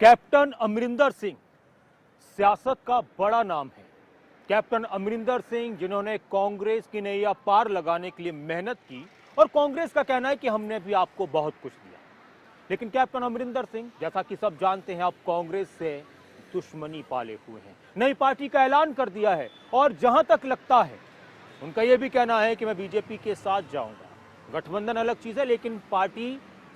Captain Amarinder Singh सियासत का बड़ा नाम है। कैप्टन अमरिंदर सिंह जिन्होंने कांग्रेस की नैया पार लगाने के लिए मेहनत की और कांग्रेस का कहना है कि हमने भी आपको बहुत कुछ दिया, लेकिन कैप्टन अमरिंदर सिंह जैसा कि सब जानते हैं अब कांग्रेस से दुश्मनी पाले हुए हैं। नई पार्टी का ऐलान कर दिया है और जहां तक लगता है उनका यह भी कहना है कि मैं बीजेपी के साथ जाऊंगा। गठबंधन अलग चीज है, लेकिन पार्टी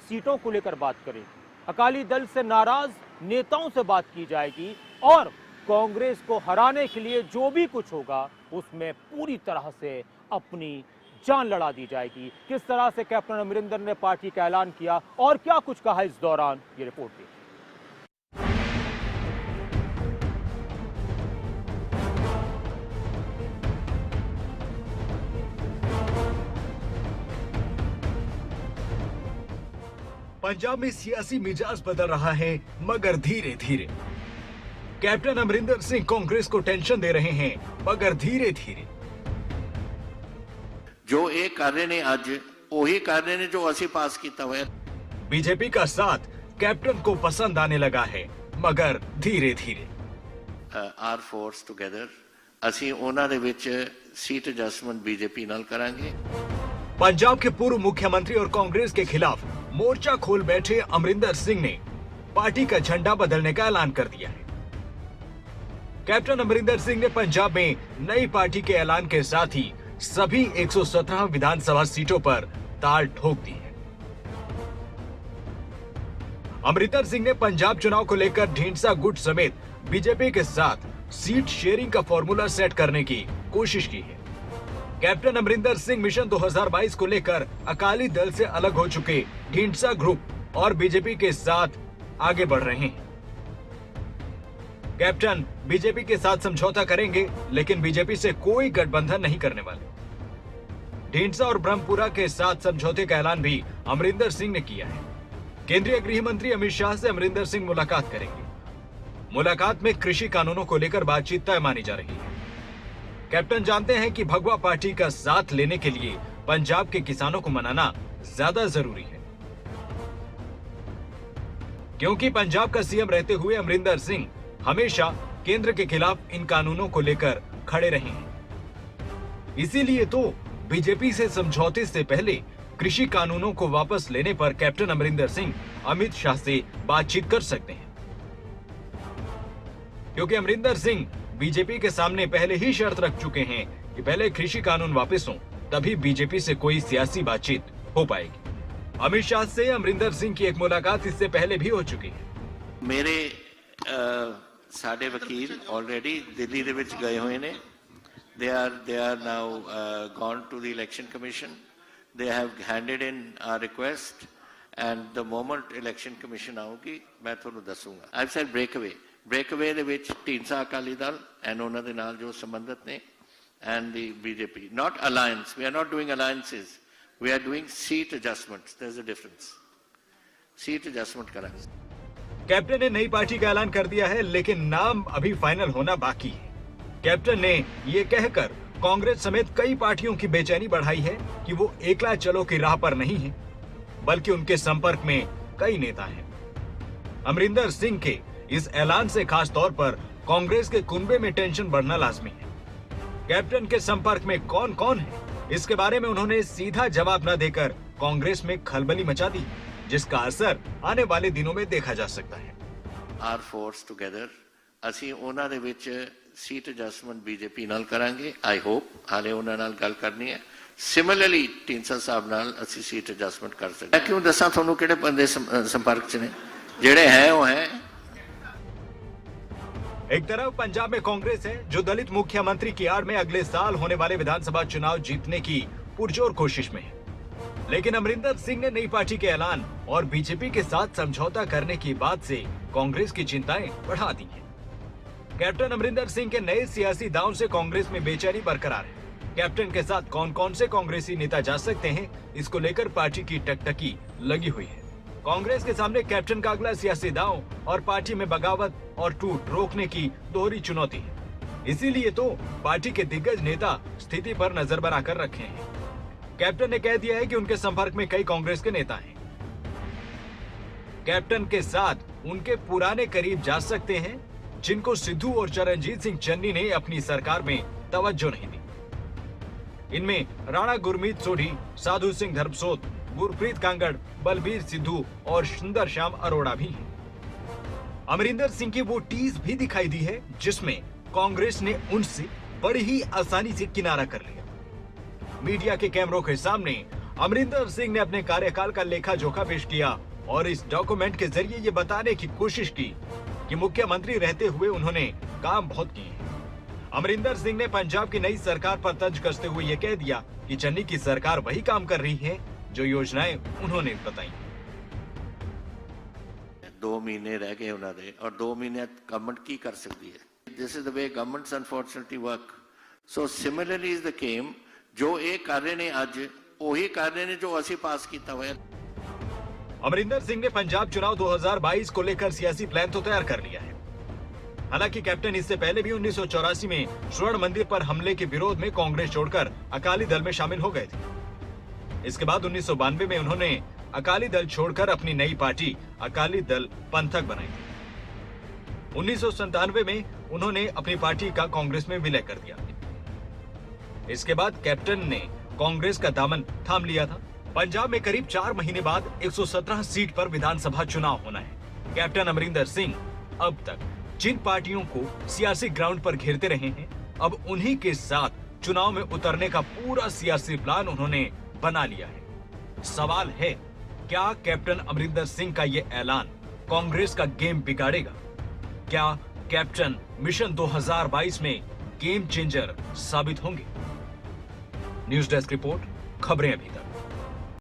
सीटों को लेकर बात करेगी। अकाली दल से नाराज नेताओं से बात की जाएगी और कांग्रेस को हराने के लिए जो भी कुछ होगा उसमें पूरी तरह से अपनी जान लड़ा दी जाएगी। किस तरह से कैप्टन अमरिंदर ने पार्टी का ऐलान किया और क्या कुछ कहा इस दौरान, ये रिपोर्ट देखिए। पंजाब में सियासी मिजाज बदल रहा है, मगर धीरे धीरे। कैप्टन अमरिंदर सिंह कांग्रेस को टेंशन दे रहे हैं, मगर धीरे धीरे। जो ये कर रहे ने आज वही कर रहे ने जो असी पास किया हुआ है। बीजेपी का साथ कैप्टन को पसंद आने लगा है, मगर धीरे धीरे। आर फोर्स टुगेदर असी उन्हां दे विच सीट एडजस्टमेंट बीजेपी नाल करांगे। पंजाब के पूर्व मुख्यमंत्री और कांग्रेस के खिलाफ मोर्चा खोल बैठे अमरिंदर सिंह ने पार्टी का झंडा बदलने का ऐलान कर दिया है। कैप्टन अमरिंदर सिंह ने पंजाब में नई पार्टी के ऐलान के साथ ही सभी 117 विधानसभा सीटों पर ताल ठोक दी है। अमरिंदर सिंह ने पंजाब चुनाव को लेकर ढींढसा गुट समेत बीजेपी के साथ सीट शेयरिंग का फॉर्मूला सेट करने की कोशिश की है। कैप्टन अमरिंदर सिंह मिशन 2022 को लेकर अकाली दल से अलग हो चुके ढींढसा ग्रुप और बीजेपी के साथ आगे बढ़ रहे हैं। कैप्टन बीजेपी के साथ समझौता करेंगे, लेकिन बीजेपी से कोई गठबंधन नहीं करने वाले। ढींढसा और ब्रह्मपुरा के साथ समझौते का ऐलान भी अमरिंदर सिंह ने किया है। केंद्रीय गृह मंत्री अमित शाह से अमरिंदर सिंह मुलाकात करेंगे। मुलाकात में कृषि कानूनों को लेकर बातचीत तय मानी जा रही है। कैप्टन जानते हैं कि भगवा पार्टी का साथ लेने के लिए पंजाब के किसानों को मनाना ज्यादा जरूरी है, क्योंकि पंजाब का सीएम रहते हुए अमरिंदर सिंह हमेशा केंद्र के खिलाफ इन कानूनों को लेकर खड़े रहे हैं। इसीलिए तो बीजेपी से समझौते से पहले कृषि कानूनों को वापस लेने पर कैप्टन अमरिंदर सिंह अमित शाह से बातचीत कर सकते हैं, क्योंकि अमरिंदर सिंह बीजेपी के सामने पहले ही शर्त रख चुके हैं कि पहले कृषि कानून वापस हो, तभी बीजेपी से कोई सियासी बातचीत हो पाएगी। अमित शाह से अमरिंदर सिंह की एक मुलाकात इससे पहले भी हो चुकी है। मेरे साडे वकील ऑलरेडी दिल्ली दे विच गए हुए ने। They are now gone to the election commission. They have handed in our request and the moment election commission आऊगी मैं तुहानूं दसूंगा। आई हैव सेड ब्रेकअवे ਦੇ ਵਿੱਚ ਢੀਂਡਸਾ ਅਕਾਲੀ ਦਲ ਐਂਡ ਉਹਨਾਂ ਦੇ ਨਾਲ ਜੋ ਸੰਬੰਧਿਤ ਨੇ and the BJP not alliance. We are not doing alliances. We are doing seat adjustments. There's a difference. Seat adjustment करांगे। कैप्टन ने नई पार्टी का ऐलान कर दिया है, लेकिन नाम अभी फाइनल होना बाकी है। कैप्टन ने ये कहकर कांग्रेस समेत कई पार्टियों की बेचैनी बढ़ाई है कि वो एकला चलो की राह पर नहीं है, बल्कि उनके संपर्क में कई नेता हैं। अमरिंदर सिंह के इस ऐलान से खास तौर पर कांग्रेस के कुनबे में टेंशन बढ़ना लाजमी है। कैप्टन के संपर्क में कौन कौन है, इसके बारे में उन्होंने सीधा जवाब न देकर कांग्रेस में खलबली मचा दी, जिसका असर आने वाले दिनों में देखा जा सकता है। आर फोर्स टुगेदर ਅਸੀਂ ਉਹਨਾਂ ਦੇ ਵਿੱਚ ਸੀਟ ਐਡਜਸਟਮੈਂਟ ਬੀਜੇਪੀ ਨਾਲ ਕਰਾਂਗੇ। ਆਈ ਹੋਪ ਹਾਲੇ ਉਹਨਾਂ ਨਾਲ ਗੱਲ ਕਰਨੀ ਹੈ। ਸਿਮਿਲਰਲੀ ਢੀਂਡਸਾ ਸਾਹਿਬ ਨਾਲ ਅਸੀਂ ਸੀਟ ਐਡਜਸਟਮੈਂਟ ਕਰ ਸਕਦੇ ਹਾਂ। ਕਿਉਂ ਦੱਸਾਂ ਤੁਹਾਨੂੰ ਕਿਹੜੇ ਬੰਦੇ ਸੰਪਰਕ 'ਚ ਨੇ, ਜਿਹੜੇ ਹੈ ਉਹ ਹੈ। एक तरफ पंजाब में कांग्रेस है जो दलित मुख्यमंत्री की आड़ में अगले साल होने वाले विधानसभा चुनाव जीतने की पुरजोर कोशिश में है, लेकिन अमरिंदर सिंह ने नई पार्टी के ऐलान और बीजेपी के साथ समझौता करने की बात से कांग्रेस की चिंताएं बढ़ा दी हैं। कैप्टन अमरिंदर सिंह के नए सियासी दांव से कांग्रेस में बेचैनी बरकरार है। कैप्टन के साथ कौन कौन से कांग्रेसी नेता जा सकते हैं, इसको लेकर पार्टी की टकटकी लगी हुई है। कांग्रेस के सामने कैप्टन का अगला सियासी दांव और पार्टी में बगावत और टूट रोकने की दोहरी चुनौती है। इसीलिए तो पार्टी के दिग्गज नेता स्थिति पर नजर बनाकर रखे हैं। कैप्टन ने कह दिया है कि उनके संपर्क में कई कांग्रेस के नेता हैं। कैप्टन के साथ उनके पुराने करीब जा सकते हैं, जिनको सिद्धू और चरणजीत सिंह चन्नी ने अपनी सरकार में तवज्जो नहीं दी। इनमें राणा गुरमीत सोढ़ी, साधु सिंह धर्मसोत, गुरप्रीत कांगड़, बलबीर सिद्धू और सुंदर श्याम अरोड़ा भी हैं। अमरिंदर सिंह की वो टीज भी दिखाई दी है जिसमें कांग्रेस ने उनसे बड़ी ही आसानी से किनारा कर लिया। मीडिया के कैमरों के सामने अमरिंदर सिंह ने अपने कार्यकाल का लेखा जोखा पेश किया और इस डॉक्यूमेंट के जरिए ये बताने की कोशिश की कि मुख्यमंत्री रहते हुए उन्होंने काम बहुत किए हैं। अमरिंदर सिंह ने पंजाब की नई सरकार पर तंज कसते हुए ये कह दिया कि चन्नी की सरकार वही काम कर रही है जो योजनाएं उन्होंने बताई। 2 महीने रह गए उन्होंने और 2 महीने गवर्नमेंट की कर सकती है। This is the way governments unfortunately work. So similarly is the came जो ये कर रहे ने अज वही कर रहे ने जो असी पास किया हुआ है। अमरिंदर सिंह ने पंजाब चुनाव 2022 को लेकर सियासी प्लान तो तैयार कर लिया है। हालांकि कैप्टन इससे पहले भी 1984 में स्वर्ण मंदिर पर हमले के विरोध में कांग्रेस छोड़कर अकाली दल में शामिल हो गए थे। इसके बाद 1992 में उन्होंने अकाली दल छोड़कर अपनी नई पार्टी अकाली दल पंथक बनाई थी। 1997 में उन्होंने अपनी पार्टी का कांग्रेस में विलय कर दिया। इसके बाद कैप्टन ने कांग्रेस का दामन थाम लिया था। पंजाब में करीब 4 महीने बाद 117 सीट पर विधानसभा चुनाव होना है। कैप्टन अमरिंदर सिंह अब तक जिन पार्टियों को सियासी ग्राउंड पर घेरते रहे हैं, अब उन्हीं के साथ चुनाव में उतरने का पूरा सियासी प्लान उन्होंने बना लिया है। सवाल है, क्या कैप्टन अमरिंदर सिंह का ये ऐलान कांग्रेस का गेम बिगाड़ेगा? क्या कैप्टन मिशन 2022 में गेम चेंजर साबित होंगे? न्यूज डेस्क रिपोर्ट, खबरें अभी तक।